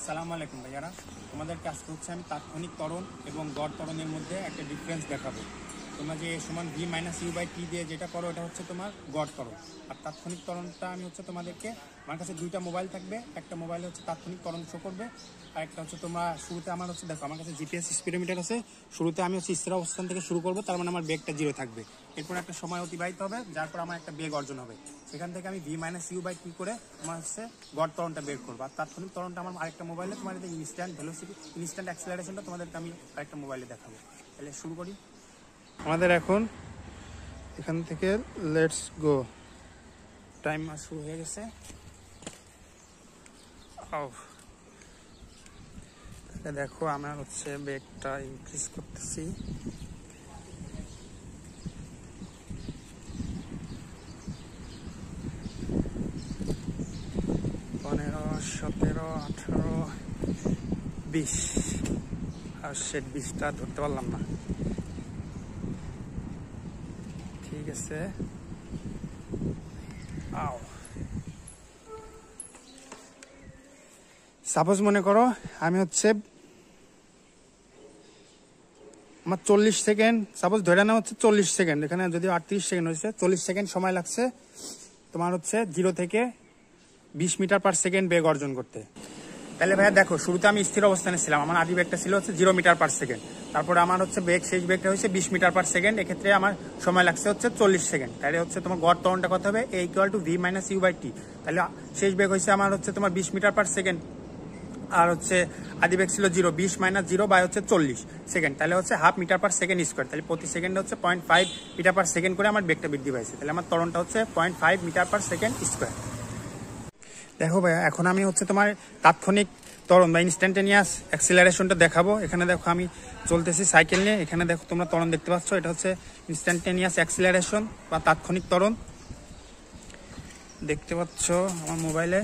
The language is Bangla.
আসসালামু আলাইকুম ভাইয়ারা, তোমাদেরকে আজকে হচ্ছে আমি তাৎক্ষণিক ত্বরণ এবং গড় ত্বরণের মধ্যে একটা ডিফারেন্স দেখাবো। তোমরা যে সমান v - u/t দিয়ে যেটা করো এটা হচ্ছে তোমার গড় ত্বরণ, আর তাৎক্ষণিক ত্বরণটা আমি হচ্ছে তোমাদেরকে, আমার কাছে দুইটা মোবাইল থাকবে, একটা মোবাইলে হচ্ছে তাৎক্ষণিক ত্বরণ শো করবে, আর একটা হচ্ছে তোমরা শুরুতে আমার হচ্ছে দেখো আমার কাছে জিপিএস স্পিডোমিটার আছে। শুরুতে আমি হচ্ছে স্থির অবস্থান থেকে শুরু করবো, তার মানে আমার বেগটা 0 থাকবে। এরপর একটা সময় অতিবাহিত হবে, যার পর আমার একটা বেগ অর্জন হবে। সেখান থেকে আমি v - u/t করে আমার হচ্ছে গড় ত্বরণটা বের করবো। আর তাৎক্ষণিক ত্বরণটা আমার আরেকটা মোবাইলে তোমাদের ইনস্ট্যান্ট ভেলোসিটি, ইনস্ট্যান্ট অ্যাক্সিলারেশনটা তোমাদেরকে আমি আরেকটা মোবাইলে দেখাবো। তাহলে শুরু করি। আমাদের এখন এখান থেকে লেটস গো টাইমার শুরু হয়ে গেছে। দেখো আমার হচ্ছে বেগটা ইনক্রিজ করতেছি। পনেরো, 17, 18, 20, আর সেট 20টা ধরতে পারলাম না। ঠিক আছে, সাপোজ মনে করো আমি হচ্ছে আমার 40 সেকেন্ড, সাপোজ ধরে নেওয়া হচ্ছে 40 সেকেন্ড, এখানে যদি 38 সেকেন্ড হয়েছে, 40 সেকেন্ড সময় লাগছে তোমার হচ্ছে 0 থেকে 20 মিটার পার সেকেন্ড বেগ অর্জন করতে। তাহলে ভাইয়া দেখো, শুরুতে আমি স্থির অবস্থানে ছিলাম, আমার আদি বেগটা ছিল হচ্ছে 0 মিটার পার সেকেন্ড, তারপরে আমার হচ্ছে বেগ, শেষ বেগটা হচ্ছে 20 মিটার পার সেকেন্ড, এক্ষেত্রে আমার সময় লাগছে হচ্ছে 40 সেকেন্ড। তাহলে হচ্ছে তোমার গড় ত্বরণটা কত হবে, a = v - u/t। তাহলে শেষ বেগ হয়েছে আমার হচ্ছে তোমার 20 মিটার পার সেকেন্ড, আর হচ্ছে আদি বেগ ছিল 0, 20 - 0 বাই হচ্ছে 40 সেকেন্ড, তাহলে হচ্ছে ½ মিটার পার সেকেন্ড স্কোয়ার। তাহলে প্রতি সেকেন্ডে হচ্ছে 0.5 মিটার পার সেকেন্ড করে আমার বেগটা বৃদ্ধি পাইছে। তাহলে আমার ত্বরণটা হচ্ছে 0.5 মিটার পার সেকেন্ড স্কোয়ার। দেখো ভাইয়া, এখন আমি হচ্ছে তোমার তাৎক্ষণিক ত্বরণ বা ইনস্ট্যান্টেনিয়াস অ্যাক্সিলারেশনটা দেখাবো। এখানে দেখো আমি চলতেছি সাইকেল নিয়ে, এখানে দেখো তোমরা ত্বরণ দেখতে পাচ্ছ, এটা হচ্ছে ইনস্ট্যান্টেনিয়াস অ্যাক্সিলারেশন বা তাৎক্ষণিক ত্বরণ দেখতে পাচ্ছ আমার মোবাইলে।